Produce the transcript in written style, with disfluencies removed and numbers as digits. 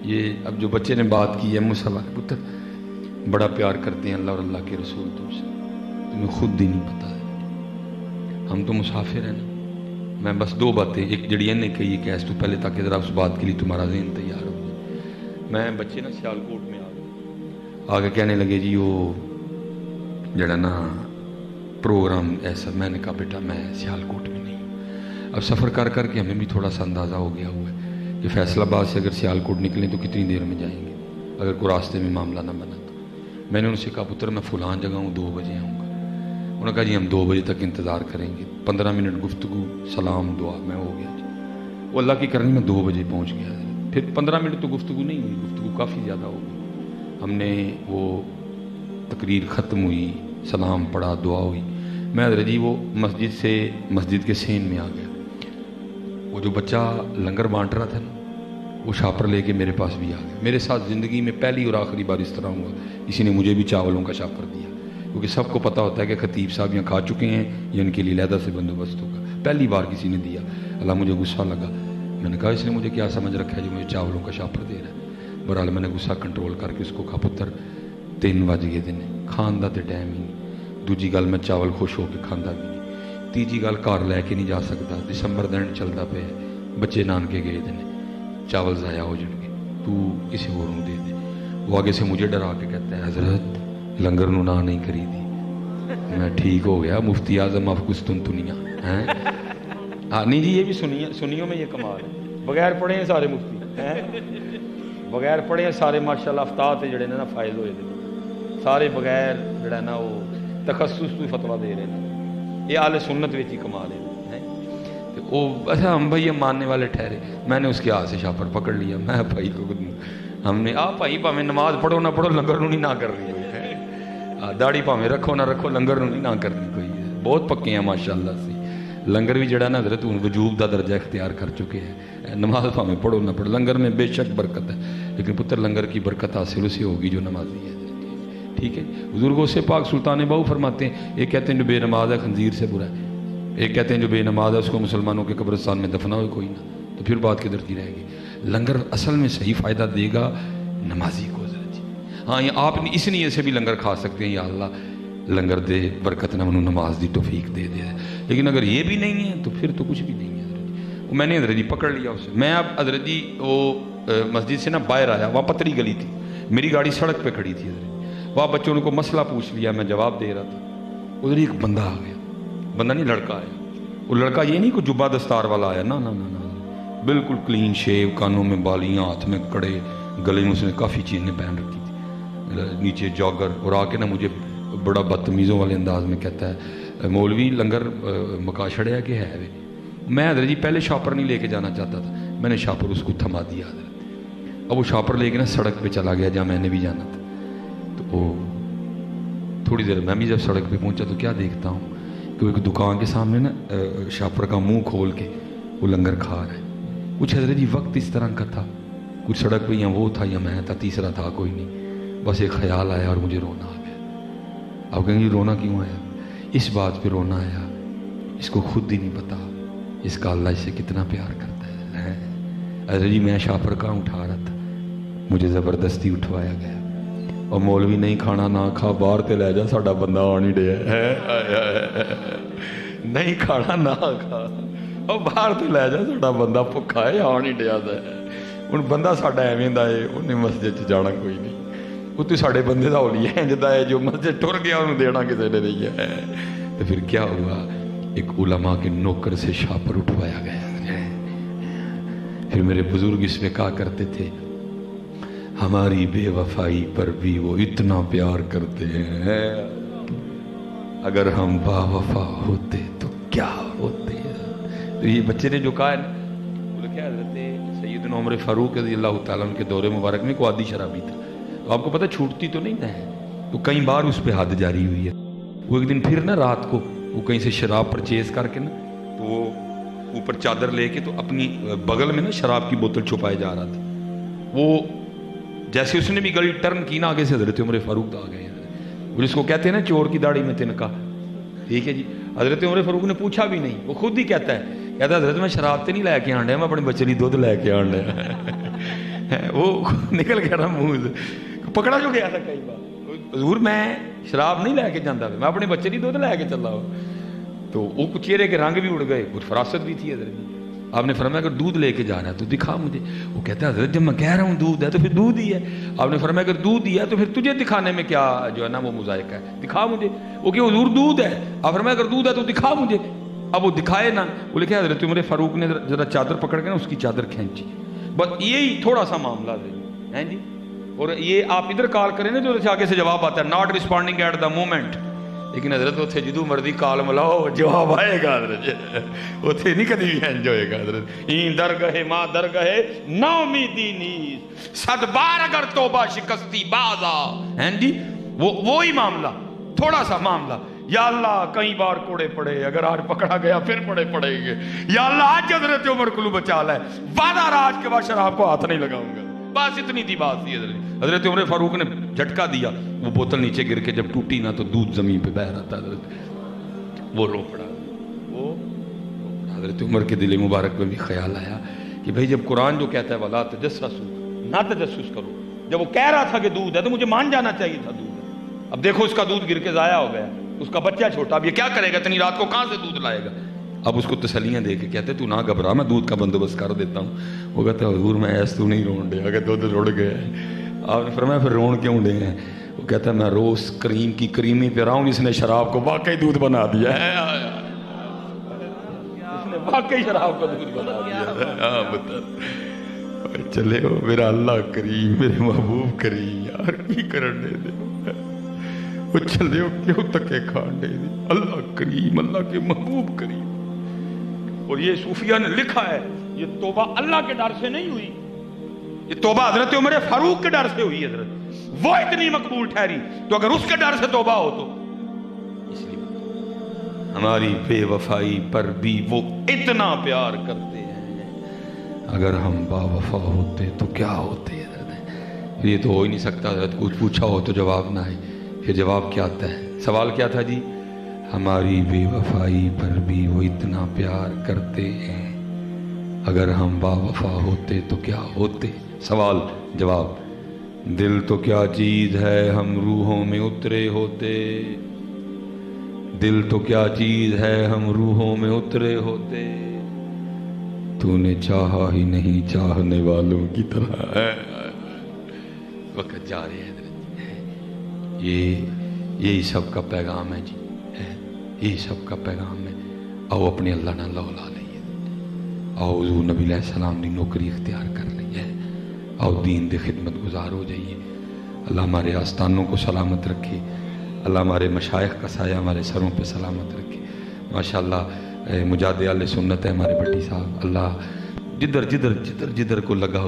یہ اب جو بچے نے بات کی ہے مصطفیٰ پتر بڑا پیار کرتے ہیں اللہ اور اللہ کے رسول تم سے، تمہیں خود ہی نہیں پتا ہے، ہم تو مسافر ہیں نا۔ میں بس دو باتیں، ایک جڑی نے کہی ہے کہ اس تو پہلے تاکہ ذرا اس بات کے لیے تمہارا ذہن تیار ہو جائے۔ میں بچے نا سیالکوٹ میں آگے کہنے لگے جی وہ جڑا نا پروگرام ایسا، میں نے کہا بیٹا میں سیالکوٹ میں نہیں ہوں۔ اب سفر کر کر کے ہمیں بھی تھوڑا سا اندازہ ہو گیا ہوا ہے کہ فیصل آباد سے اگر سیالکوٹ نکلیں تو کتنی دیر میں جائیں گے اگر کوئی راستے میں معاملہ نہ بنا تو۔ میں نے ان سے کہا پتر میں فلاں جگہ ہوں 2 بجے آؤں گا۔ انہوں نے کہا جی ہم 2 بجے تک انتظار کریں گے، 15 منٹ گفتگو سلام دعا میں ہو گیا جی۔ وہ اللہ کی کرنی میں 2 بجے پہنچ گیا، پھر 15 منٹ تو گفتگو نہیں ہوئی، گفتگو کافی زیادہ ہو گئی۔ ہم نے وہ تقریر ختم ہوئی، سلام پڑھا، دعا ہوئی، میں حضرت جی وہ مسجد کے سین میں آ گیا۔ وہ جو بچہ لنگر بانٹ رہا تھا نا وہ شاپر لے کے میرے پاس بھی آ گیا۔ میرے ساتھ زندگی میں پہلی اور آخری بار اس طرح ہوا کسی نے مجھے بھی چاولوں کا شاپر دیا، کیونکہ سب کو پتہ ہوتا ہے کہ خطیب صاحب یہاں کھا چکے ہیں یا ان کے لیے علیحدہ سے بندوبست ہوگا۔ پہلی بار کسی نے دیا، اللہ مجھے غصہ لگا، میں نے کہا اس نے مجھے کیا سمجھ رکھا ہے جو مجھے چاولوں کا شاپر دے رہا ہے۔ بہرحال میں نے غصہ کنٹرول کر کے اس کو کہا پتر 3 بج گئے دن کھان دا تے ٹائم ہی نہیں، دوجی گل میں چاول خوش ہو کے کھانا بھی نہیں، تیجی گل گھر لے کے نہیں جا سکتا، دسمبر دن چلتا پہ بچے نانکے گئے دن چاول ضائع ہو جائیں گے، تو کسی اور دے دے۔ وہ آگے سے مجھے ڈرا کے کہتا ہے حضرت لنگر نو نہ نہیں کری دی۔ میں ٹھیک ہو گیا، مفتی اعظم آف قسطنطنیہ ہیں۔ نہیں جی یہ بھی سنیوں میں یہ کمال ہے، بغیر پڑھے ہیں سارے مفتی ہیں، بغیر پڑھے ہیں سارے ماشاءاللہ افتاد تے جڑے نے نا فائز ہوئے دے سارے بغیر جڑا نا وہ تخصص تو فتویٰ دے رہے ہیں۔ یہ اہل سنت وچ ہی کمال ہے۔ وہ اچھا ہم بھائی ماننے والے ٹھہرے، میں نے اس کے ہاتھ سے شاپر پکڑ لیا، میں بھائی کو ہم نے بھائی پاویں نماز پڑھو نہ پڑھو لنگر نو نہیں نہ کرنی کوئی، داڑھی پاویں رکھو نہ رکھو لنگر نو نہیں نہ کرنی کوئی۔ بہت پکے ہیں ماشاءاللہ سے، لنگر بھی جڑا نا حضرت وجوب دا درجہ اختیار کر چکے ہیں، نماز پاویں پڑھو نہ پڑھو لنگر میں بے شک برکت ہے، لیکن پتر لنگر کی برکت حاصل اسے ہوگی جو نمازی ہے۔ ٹھیک ہے، بزرگوں سے پاک سلطان باؤ فرماتے ہیں ایک کہتے ہیں جو بے نماز ہے خنزیر سے برا ہے، ایک کہتے ہیں جو بے نماز ہے اس کو مسلمانوں کے قبرستان میں دفنا ہوئے کوئی نہ، تو پھر بات کدھر کی رہے گی؟ لنگر اصل میں صحیح فائدہ دے گا نمازی کو جی۔ ہاں یہ آپ اس نیت سے بھی لنگر کھا سکتے ہیں یا اللہ لنگر دے برکت نہ منو نماز دی توفیق دے دے، لیکن اگر یہ بھی نہیں ہے تو پھر تو کچھ بھی نہیں ہے حضرت جی۔ میں نے حضرت جی پکڑ لیا اسے، میں اب حضرت جی وہ مسجد سے نا باہر آیا، وہاں پتری گلی تھی، میری گاڑی سڑک پہ کھڑی تھی حضرت جی، وہاں بچوں نے کو مسئلہ پوچھ لیا، میں جواب دے رہا تھا، ادھر ایک بندہ آ گیا، بندہ نہیں لڑکا آیا، وہ لڑکا یہ نہیں کوئی جبہ دستار والا آیا، نہ بالکل کلین شیو، کانوں میں بالیاں، ہاتھ میں کڑے، گلے میں اس نے کافی چیزیں پہن رکھی تھی، نیچے جاگر، اور آ کے نا مجھے بڑا بدتمیزوں والے انداز میں کہتا ہے مولوی لنگر مکا چھڑیا کہ ہے وے۔ میں حضرت جی پہلے شاپر نہیں لے کے جانا چاہتا تھا، میں نے شاپر اس کو تھما دیا حضرت، اب وہ شاپر لے کے نا سڑک پہ چلا گیا جہاں میں نے بھی جانا تھا، تو وہ تھوڑی دیر میں بھی جب سڑک پہ پہنچا تو کیا دیکھتا ہوں کہ ایک دکان کے سامنے نا شاپر کا منہ کھول کے وہ لنگر کھا رہا ہے۔ کچھ حضرت جی وقت اس طرح کا تھا، کچھ سڑک پہ یا وہ تھا یا میں تھا، تیسرا تھا کوئی نہیں، بس ایک خیال آیا اور مجھے رونا آ گیا۔ اب کہیں گے رونا کیوں آیا؟ اس بات پہ رونا آیا اس کو خود ہی نہیں پتا اس کا اللہ اس سے کتنا پیار کرتا ہے۔ حضرت جی میں شاپر کا اٹھا رہا تھا، مجھے زبردستی اٹھوایا گیا، اور مولوی نہیں کھانا نہ کھا، باہر تے لے جا ساڈا بندہ آ نہیں ڈیا، نہیں کھانا نہ کھا، اور باہر تے لے جا ساڈا بندہ بھکھا ہے آ نہیں ڈیا، ہوں بندہ ساڈا ایویں دا ہے انہیں مسجد چ جانا کوئی نہیں، وہ تو ساڈے بندے دا ہولی ہے جدا ہے جو مسجد ٹر گیا انہوں دینا کسی نے نہیں ہے۔ تو پھر کیا ہوا، ایک علماء کے نوکر سے شاپر اٹھوایا گیا۔ پھر میرے بزرگ اس میں کہا کرتے تھے ہماری بے وفائی پر بھی وہ اتنا پیار کرتے ہیں، اگر ہم با وفا ہوتے تو کیا ہوتے ہیں۔ تو یہ بچے نے جو کہا ہے وہ لکھا حضرت سیدنا عمر فاروق رضی اللہ تعالیٰ عنہ کے دور مبارک میں کوئی عادی شرابی تھا، تو آپ کو پتہ چھوٹتی تو نہیں ہے، تو کئی بار اس پہ حد جاری ہوئی ہے۔ وہ ایک دن پھر نا رات کو وہ کہیں سے شراب پرچیز کر کے نا تو وہ اوپر چادر لے کے تو اپنی بغل میں نا شراب کی بوتل چھپائے جا رہا تھا، وہ جیسے اس نے بھی گلی ٹرن کی نا آگے سے حضرت عمر فاروق آ گئے، جس کو کہتے ہیں نا چور کی داڑھی میں تنکا، ٹھیک ہے جی۔ حضرت عمر فاروق نے پوچھا بھی نہیں، وہ خود ہی کہتا ہے حضرت میں شراب تے نہیں لے کے آن ڈیا، میں اپنے بچے لی دودھ لے کے آن ڈیا۔ وہ نکل گیا نا منہ سے، پکڑا جو گیا تھا کئی بار. حضور میں شراب نہیں لے کے جانا، میں اپنے بچے کی دودھ لے کے چلا ہوں. تو وہ چہرے کے رنگ بھی اڑ گئے، کچھ فراست بھی تھی حضرت. آپ نے فرمایا اگر دودھ لے کے جا رہا ہے تو دکھا مجھے. وہ کہتا ہے حضرت جب میں کہہ رہا ہوں دودھ ہے تو پھر دودھ ہی ہے. آپ نے فرمایا اگر دودھ ہی ہے تو پھر تجھے دکھانے میں کیا جو ہے نا وہ مذائقہ ہے، دکھا مجھے. وہ کہ حضور دودھ ہے. آپ فرمایا اگر دودھ ہے تو دکھا مجھے. اب وہ دکھائے نا. وہ لکھا حضرت عمر فاروق نے ذرا چادر پکڑ کے نا اس کی چادر کھینچی. بس یہی تھوڑا سا معاملہ ہے جی. اور یہ آپ ادھر کال کریں نا تو آگے سے جواب آتا ہے not responding at the moment. لیکن حضرت اتنے جدو مرضی کال ملاؤ جواب آئے گا حضرت. اتنے نہیں کدی بھی انج ہوئے گا حضرت. این در گہے ماں در گہے نا امیدی نیز صد بار اگر توبہ شکستی بازا ہیں جی. وہی معاملہ تھوڑا سا معاملہ. یا اللہ کئی بار کوڑے پڑے، اگر آج پکڑا گیا پھر پڑے پڑیں گے. یا اللہ آج حضرت عمر کو بچا لے، وعدہ راج کے بعد شراب کو ہاتھ نہیں لگاؤں گا. بس اتنی تھی بات تھی. حضرت عمر فاروق نے جھٹکا دیا، وہ بوتل نیچے گر کے جب ٹوٹی نا تو دودھ زمین پہ بہ رہا تھا. حضرت وہ رو پڑا. وہ حضرت عمر کے دل مبارک میں بھی خیال آیا کہ بھئی جب قرآن جو کہتا ہے وَلَا تَجَسَّسُوا، نہ تجسس کرو، جب وہ کہہ رہا تھا کہ دودھ ہے تو مجھے مان جانا چاہیے تھا دودھ ہے. اب دیکھو اس کا دودھ گر کے ضائع ہو گیا، اس کا بچہ چھوٹا، اب یہ کیا کرے گا اتنی رات کو کہاں سے دودھ لائے گا. اب اس کو تسلیاں دے کے کہتے تو نہ گھبرا، میں دودھ کا بندوبست کر دیتا ہوں. وہ کہتا ہے حضور میں ایس تو نہیں رون دے اگر دودھ رڑ گیا. آپ نے فرمایا پھر رون کیوں دے ہیں؟ وہ کہتا ہے میں روز کریم کی کریمی پہ رہا ہوں، اس نے شراب کو واقعی دودھ بنا دیا ہے. اس نے واقعی شراب کو دودھ بنا دیا. چلے ہو میرا اللہ کریم، میرے محبوب کریم، یار کی کرنے دے. وہ چلے ہو کیوں تکے کھانے دے. اللہ کریم، اللہ کے محبوب کریم. اور یہ صوفیہ نے لکھا ہے یہ توبہ اللہ کے ڈر سے نہیں ہوئی، یہ توبہ حضرت عمر فاروق کے ڈر سے ہوئی. حضرت وہ اتنی مقبول ٹھہری تو اگر اس کے ڈر سے توبہ ہو تو اس لیے ہماری بے وفائی پر بھی وہ اتنا پیار کرتے ہیں. اگر ہم با وفا ہوتے تو کیا ہوتے حضرت. یہ تو ہو ہی نہیں سکتا حضرت. کچھ پوچھا ہو تو جواب نہ آئے. پھر جواب کیا آتا ہے؟ سوال کیا تھا جی؟ ہماری بے وفائی پر بھی وہ اتنا پیار کرتے ہیں، اگر ہم با وفا ہوتے تو کیا ہوتے. سوال جواب. دل تو کیا چیز ہے ہم روحوں میں اترے ہوتے، دل تو کیا چیز ہے ہم روحوں میں اترے ہوتے، تو نے چاہا ہی نہیں چاہنے والوں کی طرح. وقت جا رہے ہیں حضرت. یہی سب کا پیغام ہے جی، یہی سب کا پیغام ہے. آؤ اپنے اللہ نہ لولا لئیے، آؤ حضور نبی علیہ السلام نے نوکری اختیار کر لی ہے، آؤ دین دی خدمت گزار ہو جائیے. اللہ ہمارے آستانوں کو سلامت رکھے، اللہ ہمارے مشائخ کا سایہ ہمارے سروں پہ سلامت رکھے. ماشاءاللہ مجاہد اہل سنت ہے ہمارے بھٹی صاحب. اللہ جدھر جدھر جدھر جدھر کو لگا